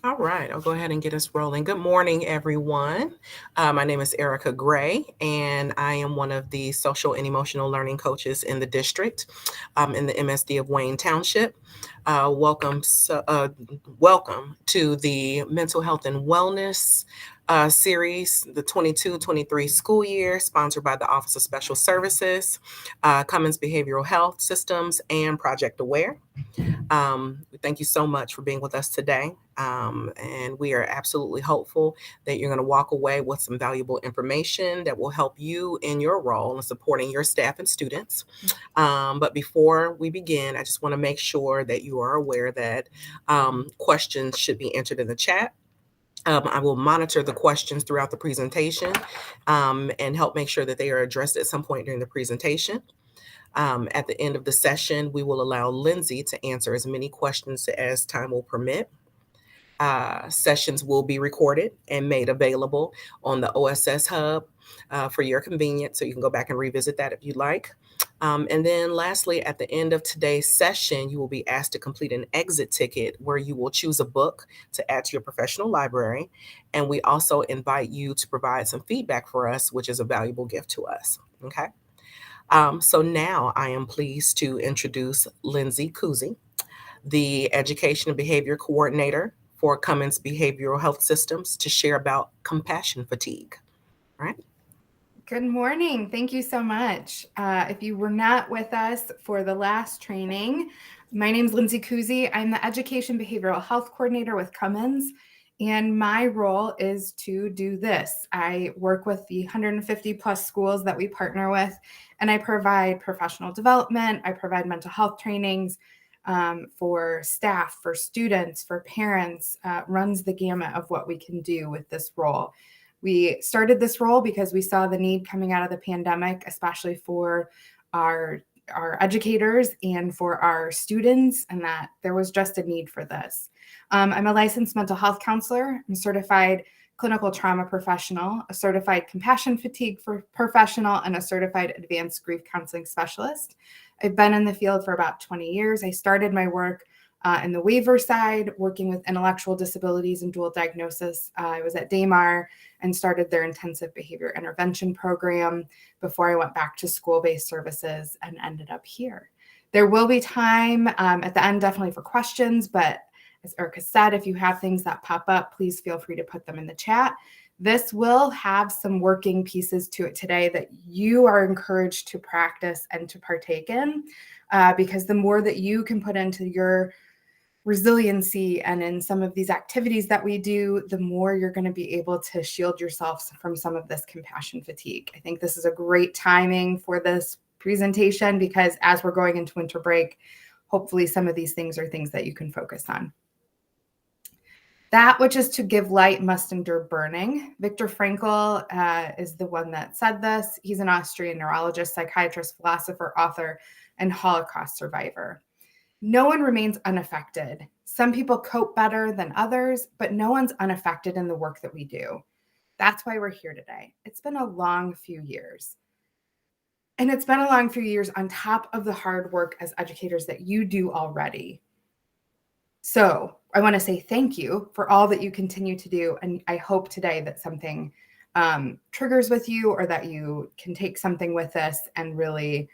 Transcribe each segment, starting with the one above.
All right, I'll go ahead and get us rolling. Good morning, everyone. My name is Erica Gray, and I am one of the social and emotional learning coaches in the district, in the MSD of Wayne Township. Welcome to the Mental Health and Wellness series, the 22-23 school year, sponsored by the Office of Special Services, Cummins Behavioral Health Systems, and Project Aware. Thank you so much for being with us today. And we are absolutely hopeful that you're going to walk away with some valuable information that will help you in your role in supporting your staff and students. But before we begin, I just want to make sure that you are aware that questions should be entered in the chat. I will monitor the questions throughout the presentation and help make sure that they are addressed at some point during the presentation. At the end of the session, we will allow Lindsay to answer as many questions as time will permit. Sessions will be recorded and made available on the OSS Hub for your convenience, so you can go back and revisit that if you'd like. And then lastly, at the end of today's session, you will be asked to complete an exit ticket where you will choose a book to add to your professional library. And we also invite you to provide some feedback for us, which is a valuable gift to us. Okay. So now I am pleased to introduce Lindsay Kuzi, the Education and Behavior Coordinator for Cummins Behavioral Health Systems, to share about compassion fatigue. All right. Good morning. Thank you so much. If you were not with us for the last training, my name is Lindsay Kuzi. I'm the Education Behavioral Health Coordinator with Cummins, and my role is to do this. I work with the 150 plus schools that we partner with, and I provide professional development. I provide mental health trainings for staff, for students, for parents, runs the gamut of what we can do with this role. We started this role because we saw the need coming out of the pandemic, especially for our educators and for our students, and that there was just a need for this. I'm a licensed mental health counselor. I'm a certified clinical trauma professional, a certified compassion fatigue professional, and a certified advanced grief counseling specialist. I've been in the field for about 20 years. I started my work in the waiver side, working with intellectual disabilities and dual diagnosis. I was at Daymar and started their intensive behavior intervention program before I went back to school-based services and ended up here. There will be time at the end definitely for questions, but as Erica said, if you have things that pop up, please feel free to put them in the chat. This will have some working pieces to it today that you are encouraged to practice and to partake in, because the more that you can put into your resiliency and in some of these activities that we do, the more you're going to be able to shield yourself from some of this compassion fatigue. I think this is a great timing for this presentation because as we're going into winter break, hopefully some of these things are things that you can focus on. That which is to give light must endure burning. Viktor Frankl is the one that said this. He's an Austrian neurologist, psychiatrist, philosopher, author, and Holocaust survivor. No one remains unaffected. Some people cope better than others, but no one's unaffected in the work that we do. That's why we're here today. It's been a long few years. And it's been a long few years on top of the hard work as educators that you do already. So I want to say thank you for all that you continue to do. And I hope today that something triggers with you or that you can take something with this and really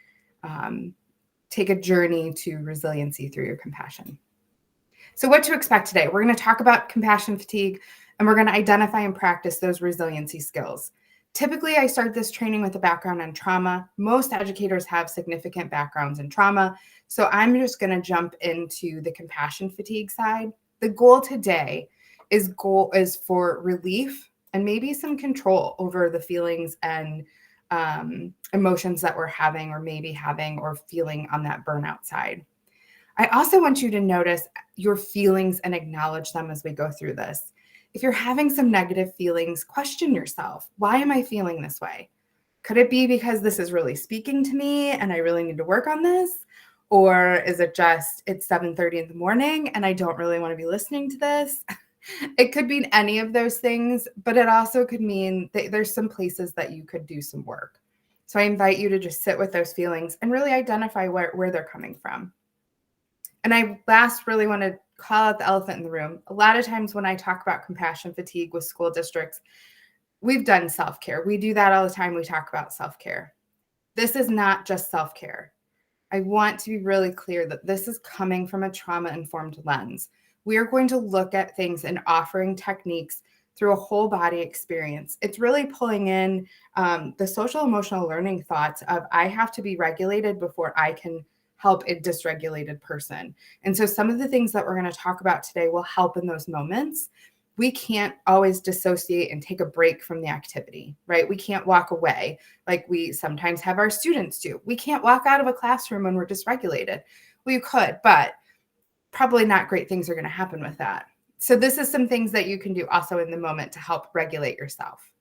take a journey to resiliency through your compassion. So what to expect today? We're going to talk about compassion fatigue, and we're going to identify and practice those resiliency skills. Typically, I start this training with a background on trauma. Most educators have significant backgrounds in trauma, so I'm just going to jump into the compassion fatigue side. The goal today is for relief and maybe some control over the feelings and emotions that we're having or maybe having or feeling on that burnout side. I also want you to notice your feelings and acknowledge them as we go through this. If you're having some negative feelings, question yourself, why am I feeling this way? Could it be because this is really speaking to me and I really need to work on this? Or is it just it's 7:30 in the morning and I don't really want to be listening to this? It could mean any of those things, but it also could mean that there's some places that you could do some work. So I invite you to just sit with those feelings and really identify where they're coming from. And I last really want to call out the elephant in the room. A lot of times when I talk about compassion fatigue with school districts, we've done self-care. We do that all the time. We talk about self-care. This is not just self-care. I want to be really clear that this is coming from a trauma-informed lens. We are going to look at things and offering techniques through a whole body experience. It's really pulling in the social emotional learning thoughts of I have to be regulated before I can help a dysregulated person. And so some of the things that we're going to talk about today will help in those moments. We can't always dissociate and take a break from the activity, right? We can't walk away like we sometimes have our students do. We can't walk out of a classroom when we're dysregulated. Well, you could, but probably not great things are going to happen with that. So this is some things that you can do also in the moment to help regulate yourself.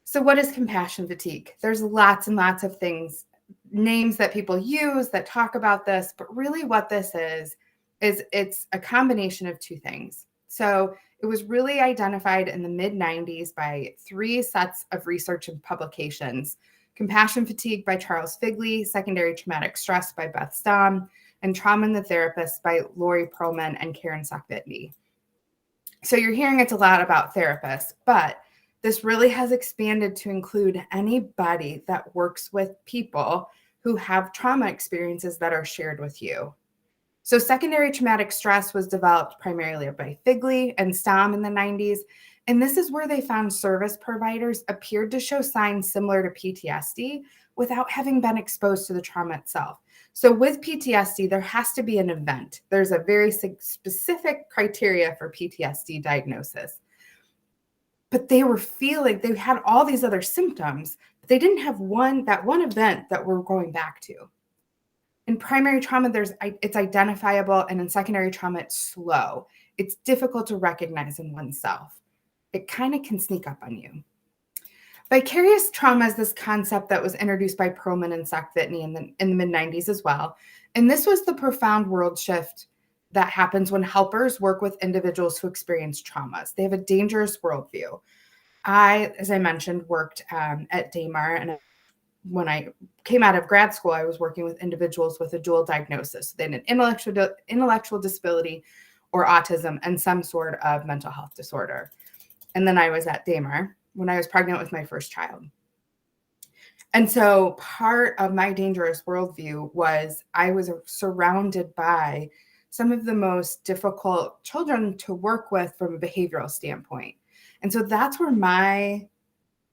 So what is compassion fatigue? There's lots and lots of things, names that people use that talk about this, but really what this is it's a combination of two things. So it was really identified in the mid-90s by 3 sets of research and publications: Compassion Fatigue by Charles Figley, Secondary Traumatic Stress by Beth Stamm, and Trauma and the Therapist by Lori Perlman and Karen Sockvitney. So you're hearing it's a lot about therapists, but this really has expanded to include anybody that works with people who have trauma experiences that are shared with you. So secondary traumatic stress was developed primarily by Figley and Stamm in the 90s. And this is where they found service providers appeared to show signs similar to PTSD without having been exposed to the trauma itself. So with PTSD, there has to be an event. There's a very specific criteria for PTSD diagnosis. But they were feeling, they had all these other symptoms, but they didn't have that one event that we're going back to. In primary trauma, it's identifiable, and in secondary trauma, it's slow. It's difficult to recognize in oneself. It kind of can sneak up on you. Vicarious trauma is this concept that was introduced by Perlman and Sockvitney in the mid-90s as well. And this was the profound world shift that happens when helpers work with individuals who experience traumas. They have a dangerous worldview. I, as I mentioned, worked at Daymar, and when I came out of grad school, I was working with individuals with a dual diagnosis. They had an intellectual disability or autism and some sort of mental health disorder. And then I was at Daymar when I was pregnant with my first child. And so part of my dangerous worldview was I was surrounded by some of the most difficult children to work with from a behavioral standpoint. And so that's where my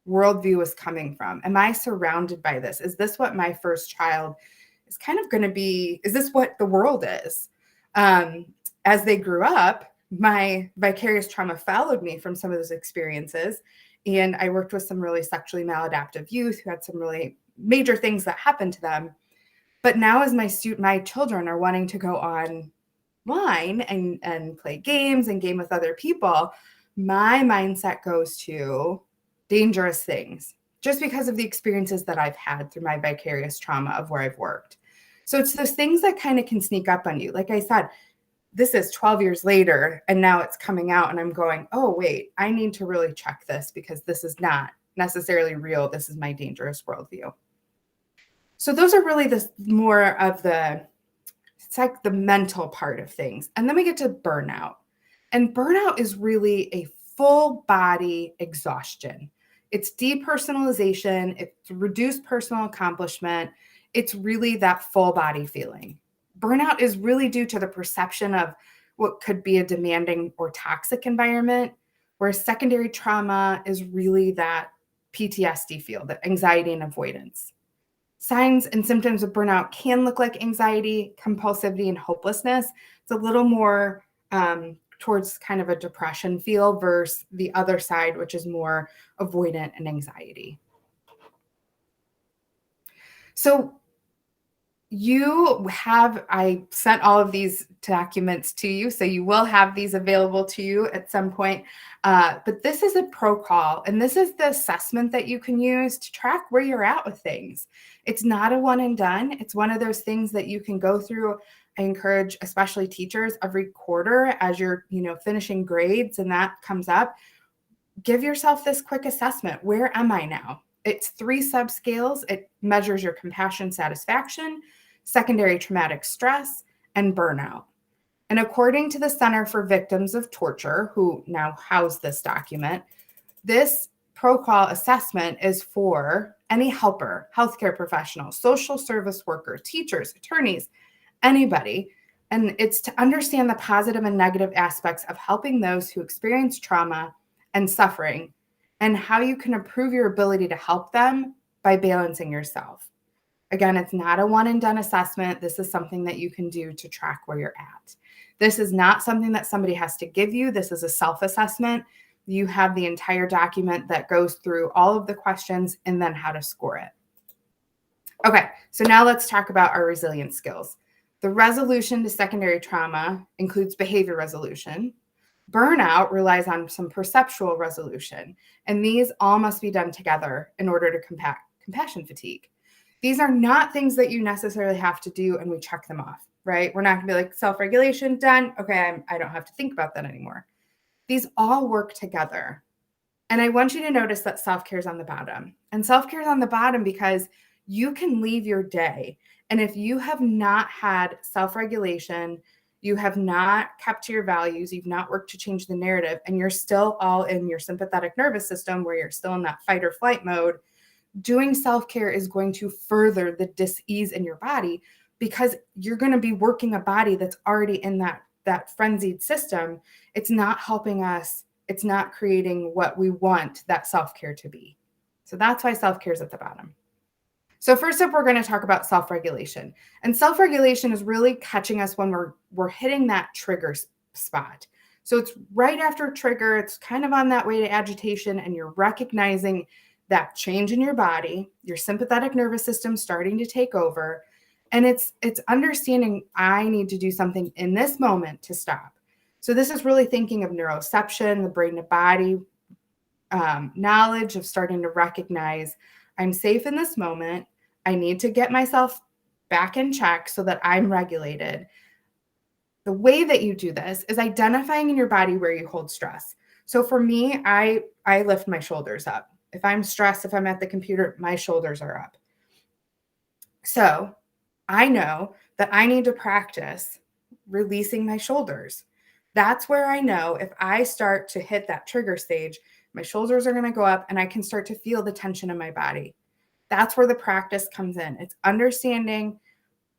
worldview is coming from. Am I surrounded by this? Is this what my first child is kind of going to be? Is this what the world is? As they grew up, my vicarious trauma followed me from some of those experiences. And I worked with some really sexually maladaptive youth who had some really major things that happened to them. But now as my children are wanting to go online and play games and game with other people, my mindset goes to dangerous things just because of the experiences that I've had through my vicarious trauma of where I've worked. So it's those things that kind of can sneak up on you. Like I said, this is 12 years later and now it's coming out and I'm going, oh, wait, I need to really check this because this is not necessarily real. This is my dangerous worldview. So those are really more of it's like the mental part of things. And then we get to burnout. And burnout is really a full body exhaustion. It's depersonalization. It's reduced personal accomplishment. It's really that full body feeling. Burnout is really due to the perception of what could be a demanding or toxic environment, whereas secondary trauma is really that PTSD feel, that anxiety and avoidance. Signs and symptoms of burnout can look like anxiety, compulsivity, and hopelessness. It's a little more towards kind of a depression feel versus the other side, which is more avoidant and anxiety. So I sent all of these documents to you, so you will have these available to you at some point. But this is a protocol, and this is the assessment that you can use to track where you're at with things. It's not a one and done. It's one of those things that you can go through. I encourage, especially teachers, every quarter as you're, finishing grades and that comes up, give yourself this quick assessment. Where am I now? It's 3 subscales. It measures your compassion satisfaction, secondary traumatic stress, and burnout. And according to the Center for Victims of Torture, who now house this document, this pro-qual assessment is for any helper, healthcare professional, social service worker, teachers, attorneys, anybody. And it's to understand the positive and negative aspects of helping those who experience trauma and suffering, and how you can improve your ability to help them by balancing yourself. Again, it's not a one and done assessment. This is something that you can do to track where you're at. This is not something that somebody has to give you. This is a self-assessment. You have the entire document that goes through all of the questions and then how to score it. Okay, so now let's talk about our resilience skills. The resolution to secondary trauma includes behavior resolution. Burnout relies on some perceptual resolution, and these all must be done together in order to combat compassion fatigue. These are not things that you necessarily have to do and we check them off, right? We're not gonna be like self-regulation done. Okay, I don't have to think about that anymore. These all work together. And I want you to notice that self-care is on the bottom. And self-care is on the bottom because you can leave your day. And if you have not had self-regulation, you have not kept to your values, you've not worked to change the narrative, and you're still all in your sympathetic nervous system where you're still in that fight or flight mode, doing self-care is going to further the dis-ease in your body because you're going to be working a body that's already in that frenzied system. It's not helping us. It's not creating what we want that self-care to be. So that's why self-care is at the bottom. So first up, we're going to talk about self-regulation. And self-regulation is really catching us when we're hitting that trigger spot. So it's right after trigger. It's kind of on that way to agitation, and you're recognizing that change in your body, your sympathetic nervous system starting to take over. And it's understanding I need to do something in this moment to stop. So this is really thinking of neuroception, the brain to body knowledge of starting to recognize I'm safe in this moment. I need to get myself back in check so that I'm regulated. The way that you do this is identifying in your body where you hold stress. So for me, I lift my shoulders up. If I'm stressed, if I'm at the computer, my shoulders are up. So I know that I need to practice releasing my shoulders. That's where I know if I start to hit that trigger stage, my shoulders are going to go up and I can start to feel the tension in my body. That's where the practice comes in. It's understanding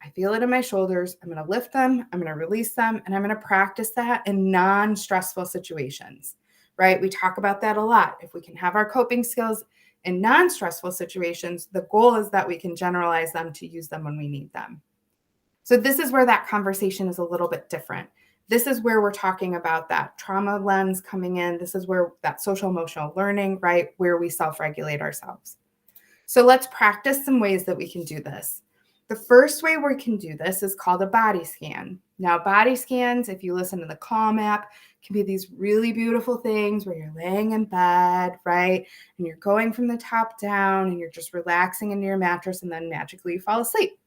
I feel it in my shoulders. I'm going to lift them. I'm going to release them. And I'm going to practice that in non-stressful situations, right? We talk about that a lot. If we can have our coping skills in non-stressful situations, the goal is that we can generalize them to use them when we need them. So this is where that conversation is a little bit different. This is where we're talking about that trauma lens coming in. This is where that social emotional learning, right? Where we self-regulate ourselves. So let's practice some ways that we can do this. The first way we can do this is called a body scan. Now, body scans, if you listen to the Calm app, can be these really beautiful things where you're laying in bed, right? And you're going from the top down and you're just relaxing into your mattress and then magically you fall asleep.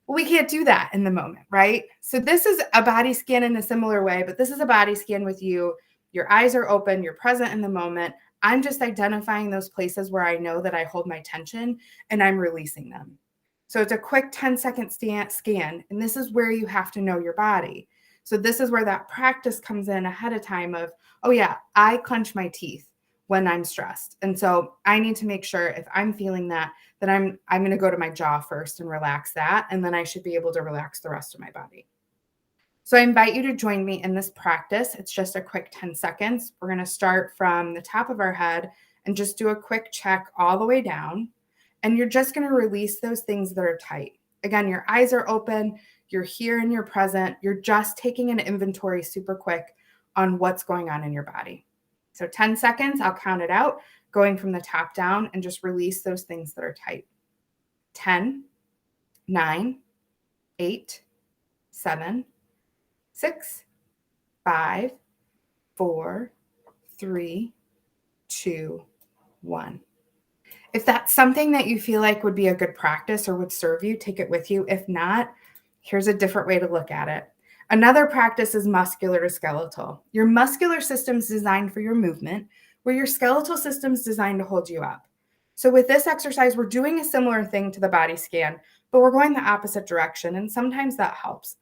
Well, we can't do that in the moment, right? So this is a body scan in a similar way, but this is a body scan with you. Your eyes are open, you're present in the moment. I'm just identifying those places where I know that I hold my tension and I'm releasing them. So it's a quick 10-second scan, and this is where you have to know your body. So this is where that practice comes in ahead of time of, oh yeah, I clench my teeth when I'm stressed. And so I need to make sure if I'm feeling that I'm going to go to my jaw first and relax that, and then I should be able to relax the rest of my body. So I invite you to join me in this practice. It's just a quick 10 seconds. We're going to start from the top of our head and just do a quick check all the way down. And you're just going to release those things that are tight. Again, your eyes are open. You're here and you're present. You're just taking an inventory super quick on what's going on in your body. So 10 seconds, I'll count it out, going from the top down, and just release those things that are tight. 10, 9, 8, 7, 6, 5, 4, 3, 2, 1. If that's something that you feel like would be a good practice or would serve you, take it with you. If not, here's a different way to look at it. Another practice is muscular to skeletal. Your muscular system is designed for your movement, where your skeletal system is designed to hold you up. So with this exercise, we're doing a similar thing to the body scan, but we're going the opposite direction, and sometimes that helps.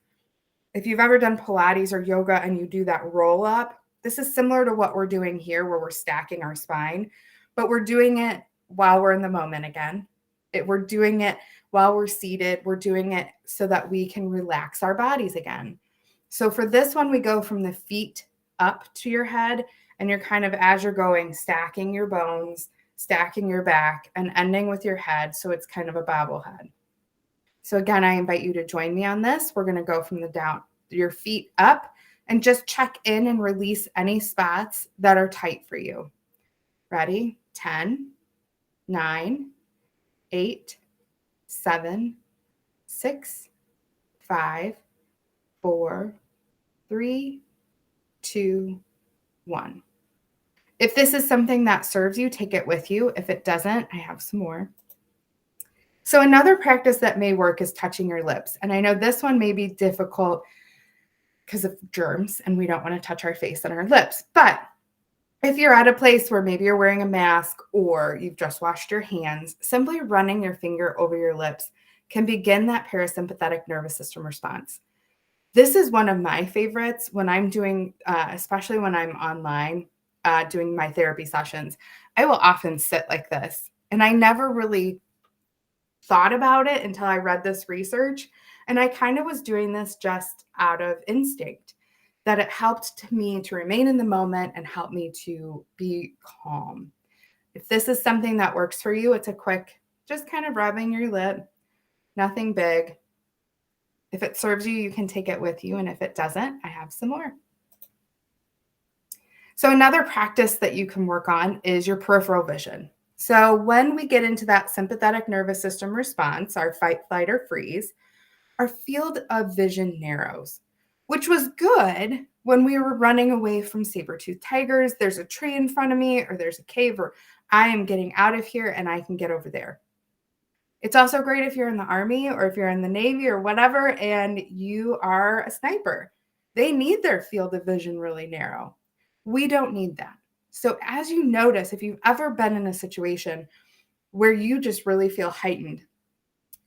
If you've ever done Pilates or yoga and you do that roll up, this is similar to what we're doing here where we're stacking our spine, but we're doing it while we're in the moment again. We're doing it while we're seated. We're doing it so that we can relax our bodies again. So for this one, we go from the feet up to your head, and you're kind of, as you're going, stacking your bones, stacking your back, and ending with your head. So it's kind of a bobblehead. So again, I invite you to join me on this. We're going to go from your feet up and just check in and release any spots that are tight for you. Ready? 10, 9, 8, 7, 6, 5, 4, 3, 2, 1. If this is something that serves you, take it with you. If it doesn't, I have some more. So another practice that may work is touching your lips. And I know this one may be difficult because of germs and we don't want to touch our face and our lips. But if you're at a place where maybe you're wearing a mask or you've just washed your hands, simply running your finger over your lips can begin that parasympathetic nervous system response. This is one of my favorites when I'm doing, especially when I'm online doing my therapy sessions. I will often sit like this. And I never really thought about it until I read this research. And I kind of was doing this just out of instinct, that it helped me to remain in the moment and help me to be calm. If this is something that works for you, it's a quick, just kind of rubbing your lip, nothing big. If it serves you, you can take it with you. And if it doesn't, I have some more. So another practice that you can work on is your peripheral vision. So when we get into that sympathetic nervous system response, our fight, flight, or freeze, our field of vision narrows, which was good when we were running away from saber-toothed tigers. There's a tree in front of me, or there's a cave, or I am getting out of here and I can get over there. It's also great if you're in the Army or if you're in the Navy or whatever, and you are a sniper. They need their field of vision really narrow. We don't need that. So as you notice, if you've ever been in a situation where you just really feel heightened,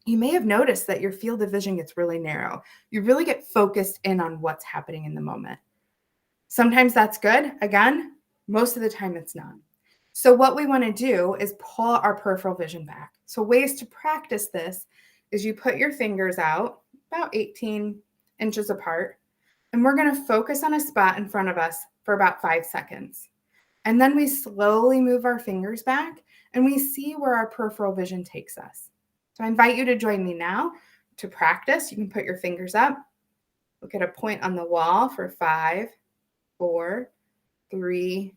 you may have noticed that your field of vision gets really narrow. You really get focused in on what's happening in the moment. Sometimes that's good. Again, most of the time it's not. So what we want to do is pull our peripheral vision back. So ways to practice this is you put your fingers out about 18 inches apart, and we're going to focus on a spot in front of us for about 5 seconds. And then we slowly move our fingers back and we see where our peripheral vision takes us. So I invite you to join me now to practice. You can put your fingers up, look at a point on the wall for 5, 4, 3,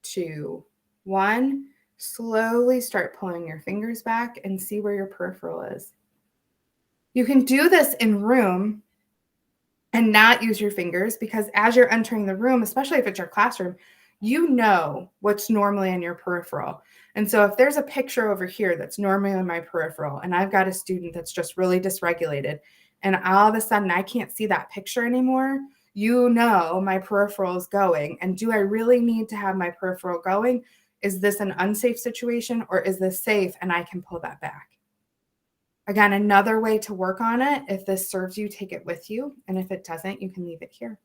2, 1. Slowly start pulling your fingers back and see where your peripheral is. You can do this in room and not use your fingers, because as you're entering the room, especially if it's your classroom, you know what's normally in your peripheral. And so if there's a picture over here that's normally in my peripheral, and I've got a student that's just really dysregulated, and all of a sudden I can't see that picture anymore, you know my peripheral is going. And do I really need to have my peripheral going? Is this an unsafe situation, or is this safe and I can pull that back? Again, another way to work on it, if this serves you, take it with you. And if it doesn't, you can leave it here.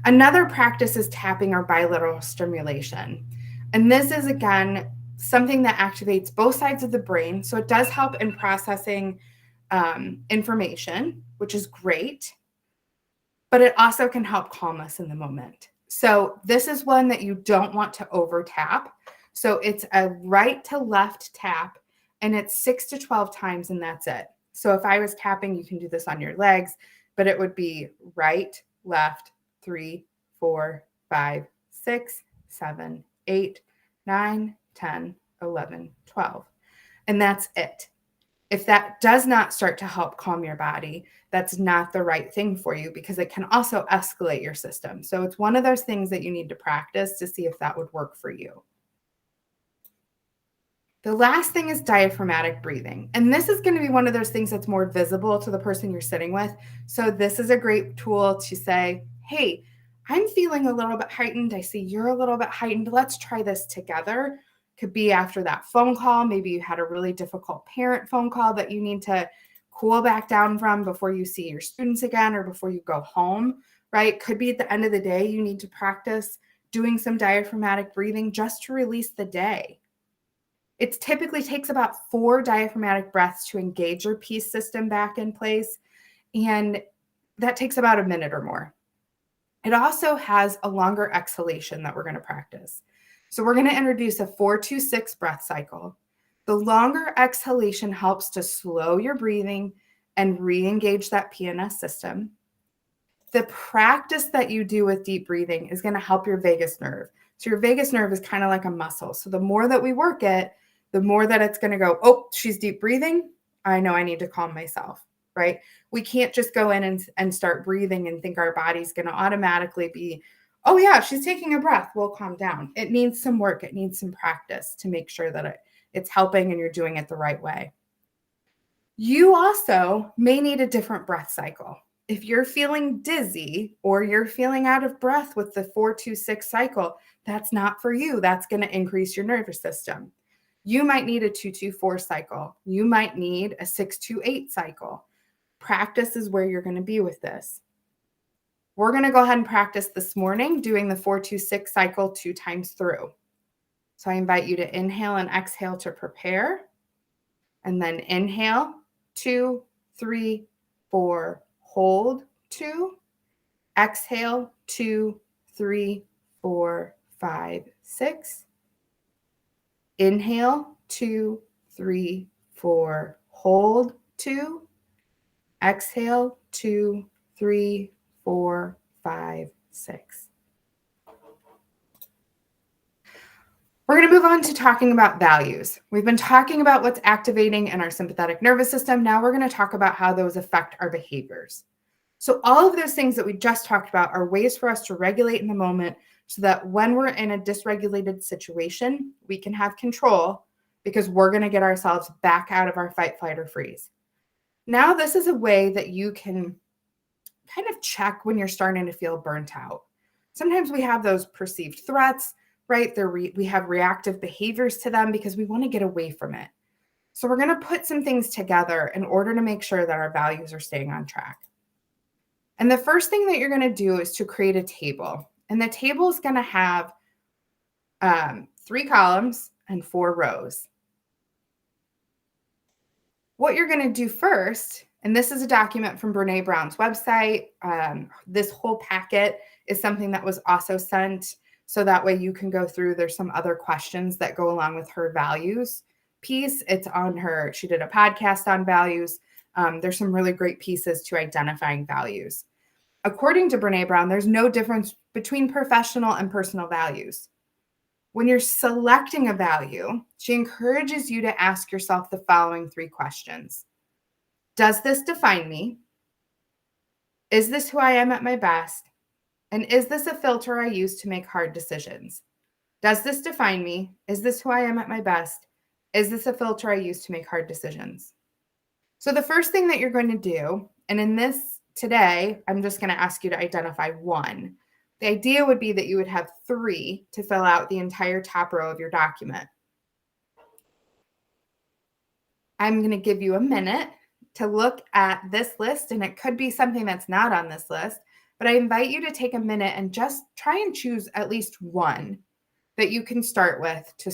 Another practice is tapping or bilateral stimulation. And this is, again, something that activates both sides of the brain. So it does help in processing information, which is great, but it also can help calm us in the moment. So this is one that you don't want to over tap. So it's a right to left tap, and it's 6 to 12 times, and that's it. So if I was tapping, you can do this on your legs, but it would be right, left, 3, 4, 5, 6, 7, 8, 9, 10, 11, 12. And that's it. If that does not start to help calm your body, that's not the right thing for you, because it can also escalate your system. So it's one of those things that you need to practice to see if that would work for you. The last thing is diaphragmatic breathing. And this is going to be one of those things that's more visible to the person you're sitting with. So this is a great tool to say, hey, I'm feeling a little bit heightened. I see you're a little bit heightened. Let's try this together. Could be after that phone call. Maybe you had a really difficult parent phone call that you need to cool back down from before you see your students again or before you go home, right? Could be at the end of the day, you need to practice doing some diaphragmatic breathing just to release the day. It typically takes about 4 diaphragmatic breaths to engage your peace system back in place, and that takes about a minute or more. It also has a longer exhalation that we're going to practice. So we're going to introduce a 4-2-6 breath cycle. The longer exhalation helps to slow your breathing and re-engage that PNS system. The practice that you do with deep breathing is going to help your vagus nerve. So your vagus nerve is kind of like a muscle. So the more that we work it, the more that it's going to go, oh, she's deep breathing. I know I need to calm myself, right? We can't just go in and start breathing and think our body's going to automatically be, oh yeah, she's taking a breath, we'll calm down. It needs some work. It needs some practice to make sure that it's helping and you're doing it the right way. You also may need a different breath cycle. If you're feeling dizzy or you're feeling out of breath with the 4-2-6 cycle, that's not for you. That's going to increase your nervous system. You might need a 2-2-4 cycle. You might need a 6-2-8 cycle. Practice is where you're going to be with this. We're going to go ahead and practice this morning doing the 4-2-6 cycle 2 times through. So I invite you to inhale and exhale to prepare. And then inhale, 2, 3, 4, hold, 2, exhale, 2, 3, 4, 5, 6. Inhale, 2, 3, 4, hold, 2. Exhale, 2, 3, 4, 5, 6. We're going to move on to talking about values. We've been talking about what's activating in our sympathetic nervous system. Now we're going to talk about how those affect our behaviors. So all of those things that we just talked about are ways for us to regulate in the moment so that when we're in a dysregulated situation, we can have control because we're going to get ourselves back out of our fight, flight, or freeze. Now, this is a way that you can kind of check when you're starting to feel burnt out. Sometimes we have those perceived threats, right? We have reactive behaviors to them because we want to get away from it. So we're going to put some things together in order to make sure that our values are staying on track. And the first thing that you're going to do is to create a table. And the table is going to have 3 columns and 4 rows. What you're going to do first, and this is a document from Brene Brown's website. This whole packet is something that was also sent. So that way you can go through, there's some other questions that go along with her values piece. It's on her, she did a podcast on values. There's some really great pieces to identifying values. According to Brene Brown, there's no difference between professional and personal values. When you're selecting a value, she encourages you to ask yourself the following 3 questions. Does this define me? Is this who I am at my best? And is this a filter I use to make hard decisions? Does this define me? Is this who I am at my best? Is this a filter I use to make hard decisions? So the first thing that you're going to do, and in this today, I'm just going to ask you to identify 1. The idea would be that you would have 3 to fill out the entire top row of your document. I'm going to give you a minute to look at this list, and it could be something that's not on this list. But I invite you to take a minute and just try and choose at least 1 that you can start with to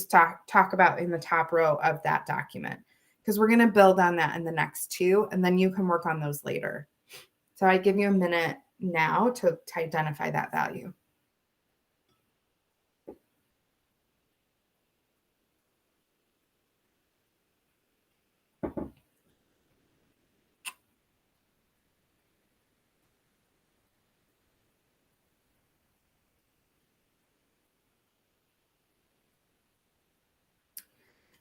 talk about in the top row of that document, because we're going to build on that in the next 2, and then you can work on those later. So I give you a minute now to identify that value.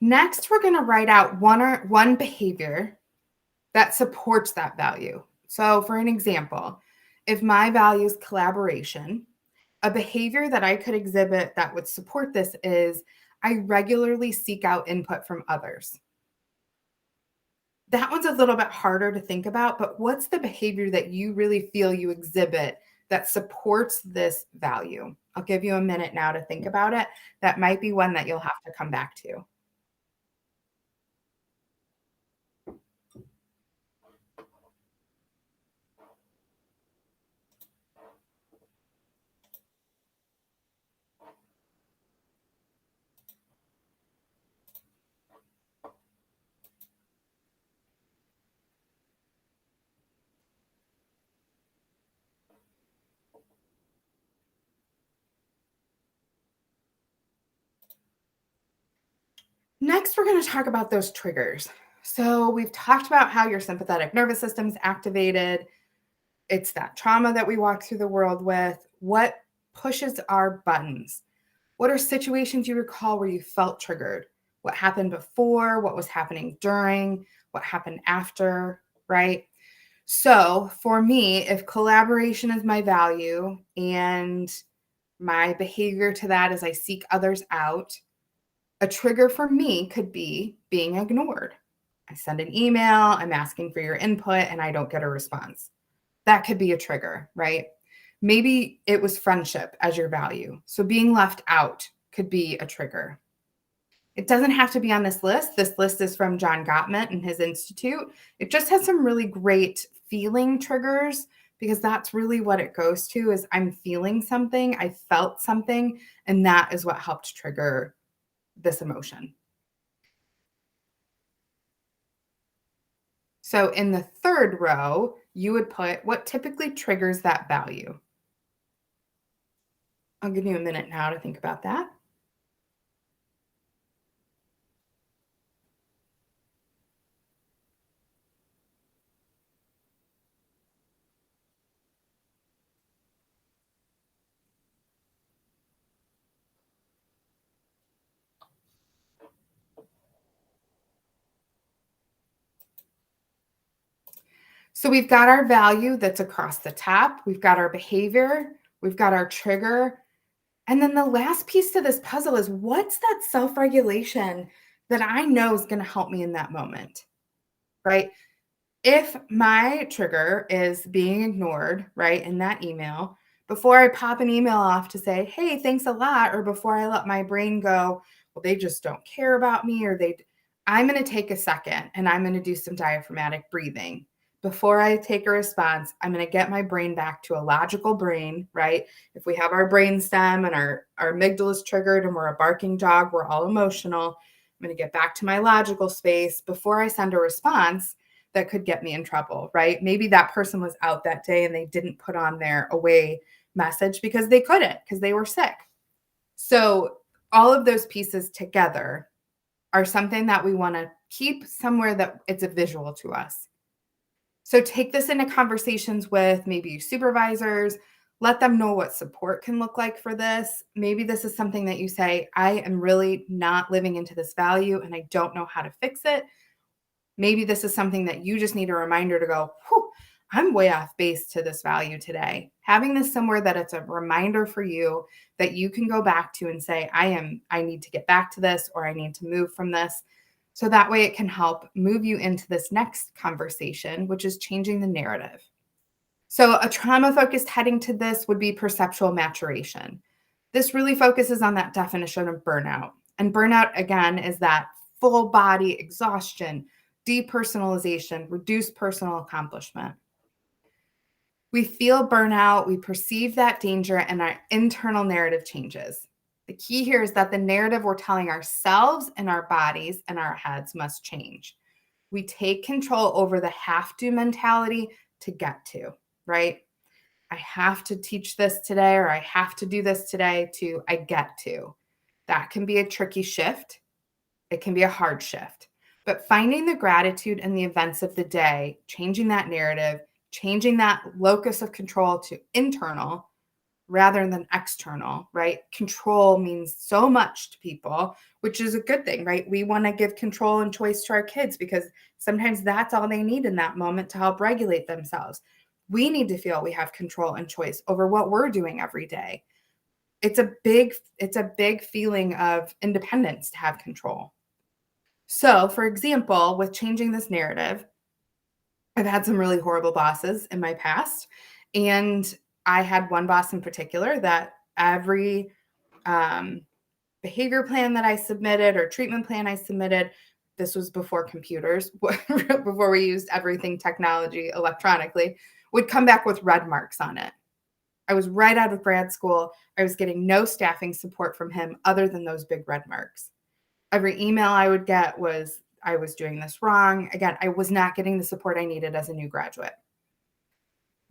Next, we're going to write out one behavior that supports that value. So for an example, if my value is collaboration, a behavior that I could exhibit that would support this is I regularly seek out input from others. That one's a little bit harder to think about, but what's the behavior that you really feel you exhibit that supports this value? I'll give you a minute now to think about it. That might be one that you'll have to come back to. Next, we're going to talk about those triggers. So we've talked about how your sympathetic nervous system is activated. It's that trauma that we walk through the world with. What pushes our buttons? What are situations you recall where you felt triggered? What happened before? What was happening during? What happened after, right? So for me, if collaboration is my value and my behavior to that is I seek others out, a trigger for me could be being ignored. I send an email, I'm asking for your input, and I don't get a response. That could be a trigger, right? Maybe it was friendship as your value. So being left out could be a trigger. It doesn't have to be on this list. This list is from John Gottman and his institute. It just has some really great feeling triggers because that's really what it goes to is I'm feeling something, I felt something, and that is what helped trigger this emotion. So in the third row, you would put what typically triggers that value. I'll give you a minute now to think about that. So we've got our value that's across the top. We've got our behavior. We've got our trigger. And then the last piece to this puzzle is what's that self-regulation that I know is going to help me in that moment, right? If my trigger is being ignored, right, in that email, before I pop an email off to say, hey, thanks a lot, or before I let my brain go, well, they just don't care about me, I'm going to take a second and I'm going to do some diaphragmatic breathing. Before I take a response, I'm going to get my brain back to a logical brain, right? If we have our brain stem and our amygdala is triggered and we're a barking dog, we're all emotional. I'm going to get back to my logical space before I send a response that could get me in trouble, right? Maybe that person was out that day and they didn't put on their away message because they couldn't, because they were sick. So all of those pieces together are something that we want to keep somewhere that it's a visual to us. So take this into conversations with maybe your supervisors, let them know what support can look like for this. Maybe this is something that you say, I am really not living into this value and I don't know how to fix it. Maybe this is something that you just need a reminder to go, I'm way off base to this value today. Having this somewhere that it's a reminder for you that you can go back to and say, I need to get back to this, or I need to move from this. So that way it can help move you into this next conversation, which is changing the narrative. So a trauma-focused heading to this would be perceptual maturation. This really focuses on that definition of burnout. And burnout, again, is that full body exhaustion, depersonalization, reduced personal accomplishment. We feel burnout, we perceive that danger, and our internal narrative changes. The key here is that the narrative we're telling ourselves and our bodies and our heads must change. We take control over the have to mentality to get to, right? I have to teach this today, or I have to do this today, to I get to. That can be a tricky shift. It can be a hard shift. But finding the gratitude in the events of the day, changing that narrative, changing that locus of control to internal rather than external, right? Control means so much to people, which is a good thing, right? We want to give control and choice to our kids because sometimes that's all they need in that moment to help regulate themselves. We need to feel we have control and choice over what we're doing every day. It's a big feeling of independence to have control. So, for example, with changing this narrative, I've had some really horrible bosses in my past, and I had one boss in particular that every behavior plan that I submitted or treatment plan I submitted, this was before computers, before we used everything technology electronically, would come back with red marks on it. I was right out of grad school. I was getting no staffing support from him other than those big red marks. Every email I would get was, I was doing this wrong. Again, I was not getting the support I needed as a new graduate.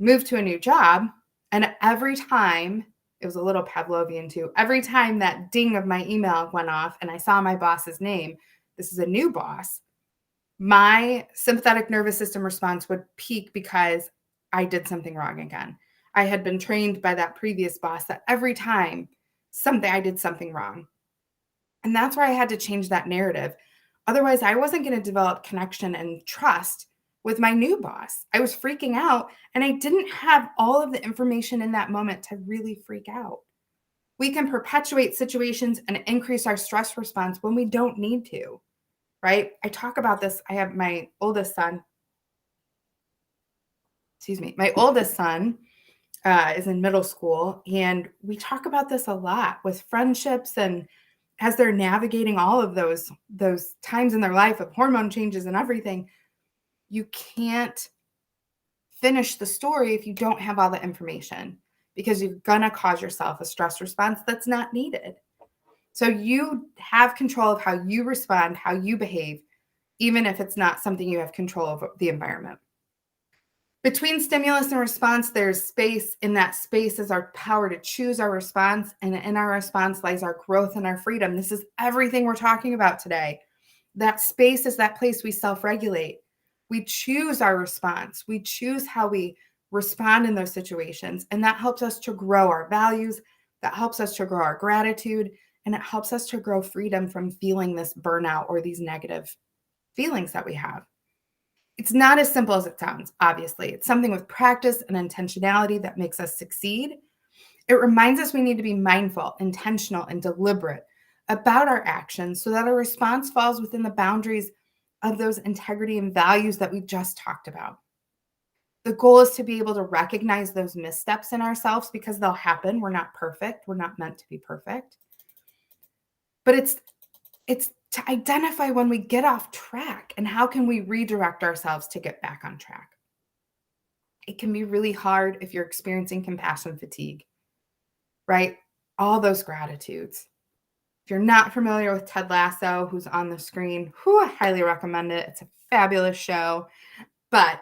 Moved to a new job, and every time, it was a little Pavlovian too, every time that ding of my email went off and I saw my boss's name, this is a new boss, my sympathetic nervous system response would peak because I did something wrong again. I had been trained by that previous boss that every time I did something wrong. And that's where I had to change that narrative. Otherwise, I wasn't going to develop connection and trust with my new boss. I was freaking out and I didn't have all of the information in that moment to really freak out. We can perpetuate situations and increase our stress response when we don't need to, right? I talk about this. I have my oldest son. My oldest son is in middle school, and we talk about this a lot with friendships and as they're navigating all of those times in their life of hormone changes and everything. You can't finish the story if you don't have all the information, because you're gonna cause yourself a stress response that's not needed. So you have control of how you respond, how you behave, even if it's not something you have control of the environment. Between stimulus and response, there's space. In that space is our power to choose our response, and in our response lies our growth and our freedom. This is everything we're talking about today. That space is that place we self-regulate. We choose our response. We choose how we respond in those situations, and that helps us to grow our values. That helps us to grow our gratitude, and it helps us to grow freedom from feeling this burnout or these negative feelings that we have. It's not as simple as it sounds, obviously. It's something with practice and intentionality that makes us succeed. It reminds us we need to be mindful, intentional, and deliberate about our actions so that our response falls within the boundaries of those integrity and values that we just talked about. The goal is to be able to recognize those missteps in ourselves, because they'll happen. We're not perfect. We're not meant to be perfect. But it's to identify when we get off track and how can we redirect ourselves to get back on track. It can be really hard if you're experiencing compassion fatigue, right? All those gratitudes. If you're not familiar with Ted Lasso, who's on the screen, I highly recommend it. It's a fabulous show. But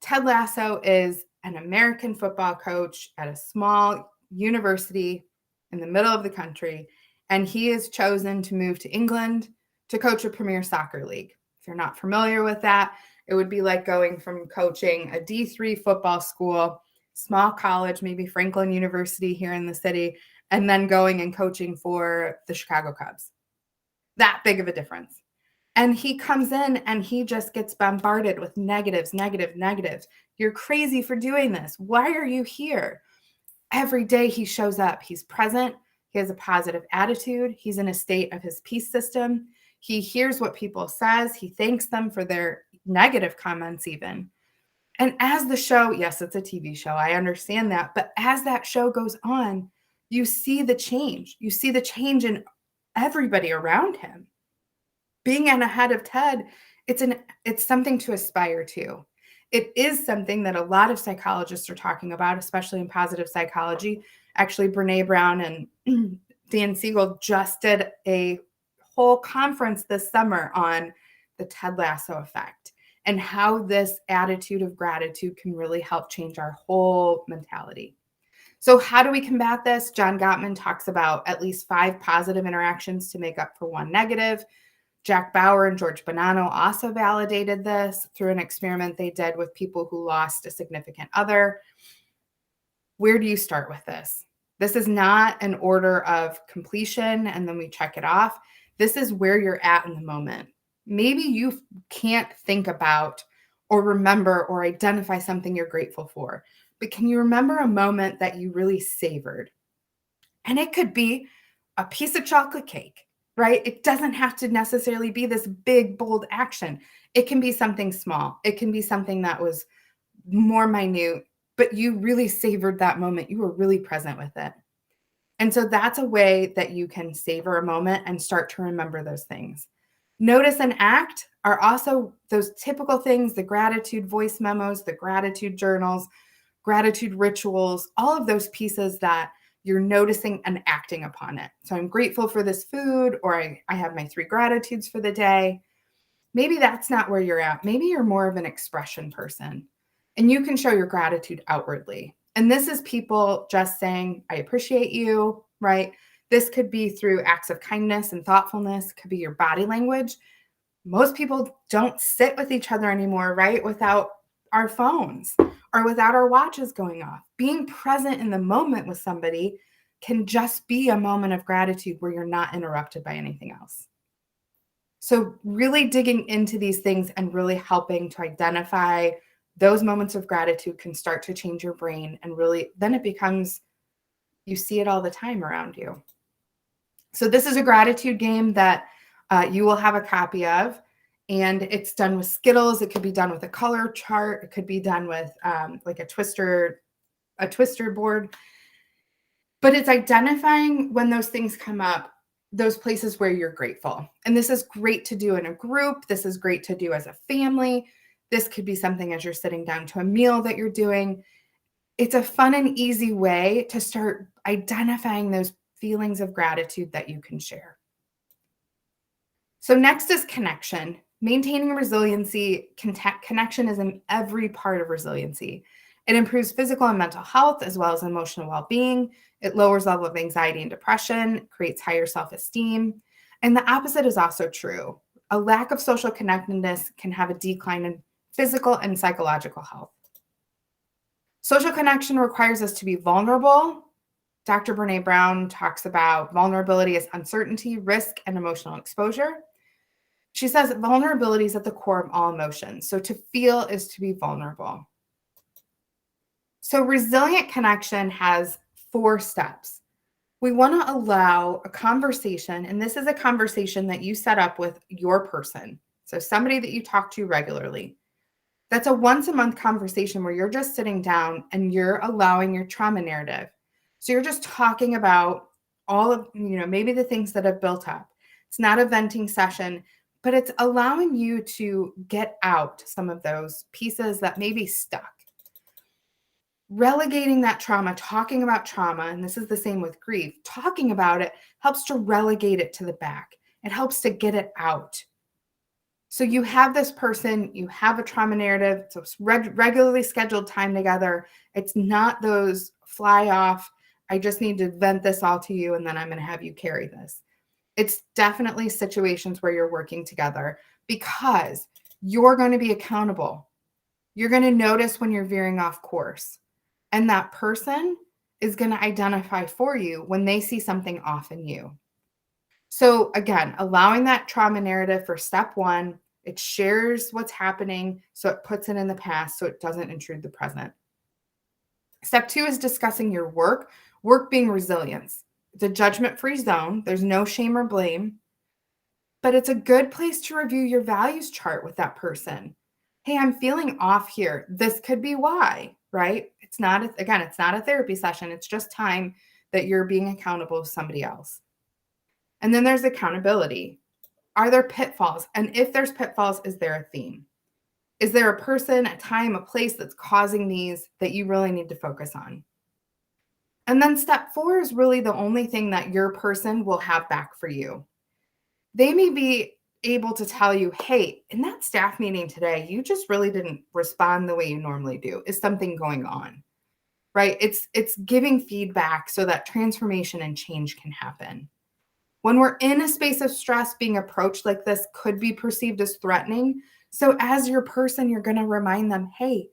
Ted Lasso is an American football coach at a small university in the middle of the country, and he is chosen to move to England to coach a Premier Soccer League. If you're not familiar with that, it would be like going from coaching a D3 football school, small college, maybe Franklin University here in the city, and then going and coaching for the Chicago Cubs. That big of a difference. And he comes in and he just gets bombarded with negatives. You're crazy for doing this. Why are you here? Every day he shows up. He's present. He has a positive attitude. He's in a state of his peace system. He hears what people says. He thanks them for their negative comments even. And as the show, yes, it's a TV show. I understand that. But as that show goes on, you see the change. You see the change in everybody around him. Being at ahead of Ted, it's something to aspire to. It is something that a lot of psychologists are talking about, especially in positive psychology. Actually, Brene Brown and Dan Siegel just did a whole conference this summer on the Ted Lasso effect and how this attitude of gratitude can really help change our whole mentality. So how do we combat this? John Gottman talks about at least 5 positive interactions to make up for 1 negative. Jack Bauer and George Bonanno also validated this through an experiment they did with people who lost a significant other. Where do you start with this? This is not an order of completion and then we check it off. This is where you're at in the moment. Maybe you can't think about or remember or identify something you're grateful for, but can you remember a moment that you really savored? And it could be a piece of chocolate cake, right? It doesn't have to necessarily be this big, bold action. It can be something small. It can be something that was more minute, but you really savored that moment. You were really present with it. And so that's a way that you can savor a moment and start to remember those things. Notice and act are also those typical things, the gratitude voice memos, the gratitude journals, gratitude rituals, all of those pieces that you're noticing and acting upon it. So I'm grateful for this food, or I have my 3 gratitudes for the day. Maybe that's not where you're at. Maybe you're more of an expression person and you can show your gratitude outwardly. And this is people just saying, I appreciate you, right? This could be through acts of kindness and thoughtfulness, could be your body language. Most people don't sit with each other anymore, right? Without our phones or without our watches going off. Being present in the moment with somebody can just be a moment of gratitude where you're not interrupted by anything else. So really digging into these things and really helping to identify those moments of gratitude can start to change your brain, and really then it becomes, you see it all the time around you. So this is a gratitude game that you will have a copy of, and it's done with Skittles. It could be done with a color chart. It could be done with like a twister board. But it's identifying when those things come up, those places where you're grateful. And this is great to do in a group. This is great to do as a family. This could be something as you're sitting down to a meal that you're doing. It's a fun and easy way to start identifying those feelings of gratitude that you can share. So next is connection. Maintaining resiliency, connection is in every part of resiliency. It improves physical and mental health as well as emotional well-being. It lowers level of anxiety and depression, creates higher self-esteem. And the opposite is also true. A lack of social connectedness can have a decline in physical and psychological health. Social connection requires us to be vulnerable. Dr. Brené Brown talks about vulnerability as uncertainty, risk, and emotional exposure. She says vulnerability is at the core of all emotions. So to feel is to be vulnerable. So resilient connection has 4 steps. We want to allow a conversation, and this is a conversation that you set up with your person. So somebody that you talk to regularly. That's a once a month conversation where you're just sitting down and you're allowing your trauma narrative. So you're just talking about all of, maybe the things that have built up. It's not a venting session, but it's allowing you to get out some of those pieces that may be stuck. Relegating that trauma, talking about trauma, and this is the same with grief, talking about it helps to relegate it to the back. It helps to get it out. So you have this person, you have a trauma narrative, so it's regularly scheduled time together. It's not those fly off, I just need to vent this all to you and then I'm going to have you carry this. It's definitely situations where you're working together because you're going to be accountable. You're going to notice when you're veering off course. And that person is going to identify for you when they see something off in you. So again, allowing that trauma narrative for step 1, it shares what's happening, so it puts it in the past so it doesn't intrude the present. Step 2 is discussing your work being resilience. It's a judgment-free zone. There's no shame or blame, but it's a good place to review your values chart with that person. Hey, I'm feeling off here. This could be why, right? It's not a therapy session. It's just time that you're being accountable to somebody else. And then there's accountability. Are there pitfalls? And if there's pitfalls, is there a theme? Is there a person, a time, a place that's causing these that you really need to focus on? And then step 4 is really the only thing that your person will have back for you. They may be able to tell you, hey, in that staff meeting today, you just really didn't respond the way you normally do. Is something going on? Right? It's giving feedback so that transformation and change can happen. When we're in a space of stress, being approached like this could be perceived as threatening. So as your person, you're going to remind them, hey,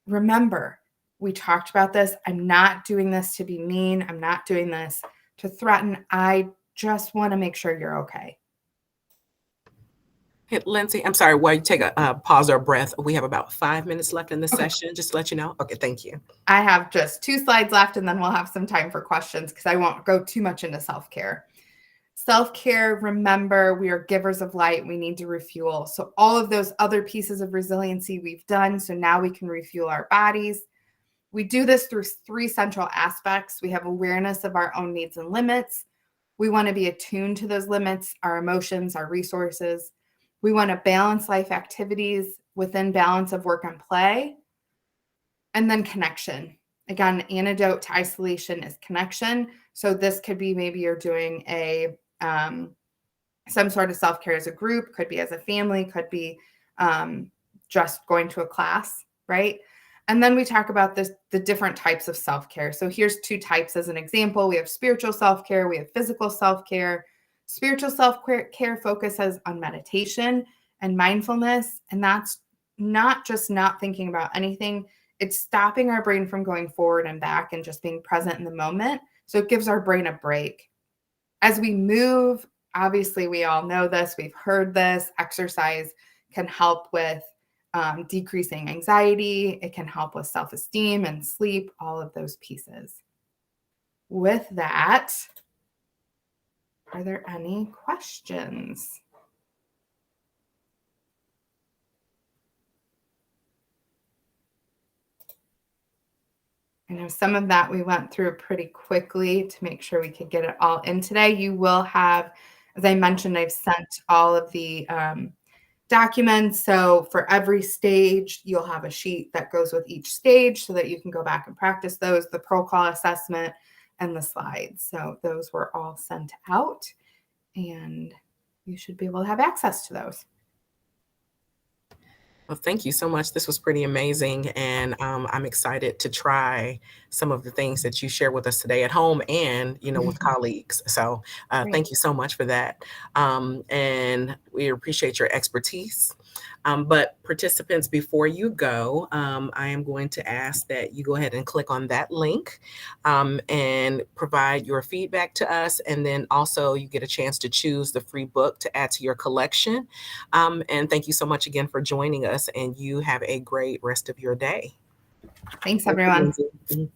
remember, we talked about this. I'm not doing this to be mean. I'm not doing this to threaten. I just want to make sure you're okay. Hey, Lindsay, I'm sorry, while you take a pause or a breath, we have about 5 minutes left in this session, just to let you know. Okay, thank you. I have just 2 slides left, and then we'll have some time for questions because I won't go too much into self-care. Self-care, remember, we are givers of light. We need to refuel. So all of those other pieces of resiliency we've done, so now we can refuel our bodies. We do this through 3 central aspects. We have awareness of our own needs and limits. We want to be attuned to those limits, our emotions, our resources. We want to balance life activities within balance of work and play. And then connection. Again, the antidote to isolation is connection. So this could be maybe you're doing some sort of self-care as a group, could be as a family, could be just going to a class, right? And then we talk about the different types of self-care. So here's 2 types as an example. We have spiritual self-care, we have physical self-care. Spiritual self-care focuses on meditation and mindfulness, and that's not just not thinking about anything, it's stopping our brain from going forward and back and just being present in the moment. So it gives our brain a break. As we move, obviously, we all know this, we've heard this, exercise can help with decreasing anxiety. It can help with self-esteem and sleep, all of those pieces. With that, are there any questions? I know some of that we went through pretty quickly to make sure we could get it all in today. You will have, as I mentioned, I've sent all of the documents. So for every stage, you'll have a sheet that goes with each stage so that you can go back and practice those, the protocol assessment and the slides. So those were all sent out and you should be able to have access to those. Well, thank you so much. This was pretty amazing, and I'm excited to try some of the things that you share with us today at home and, with colleagues. So, thank you so much for that, and we appreciate your expertise. But participants, before you go, I am going to ask that you go ahead and click on that link and provide your feedback to us, and then also you get a chance to choose the free book to add to your collection. And thank you so much again for joining us, and you have a great rest of your day. Thanks, everyone. Thank you, Lindsay.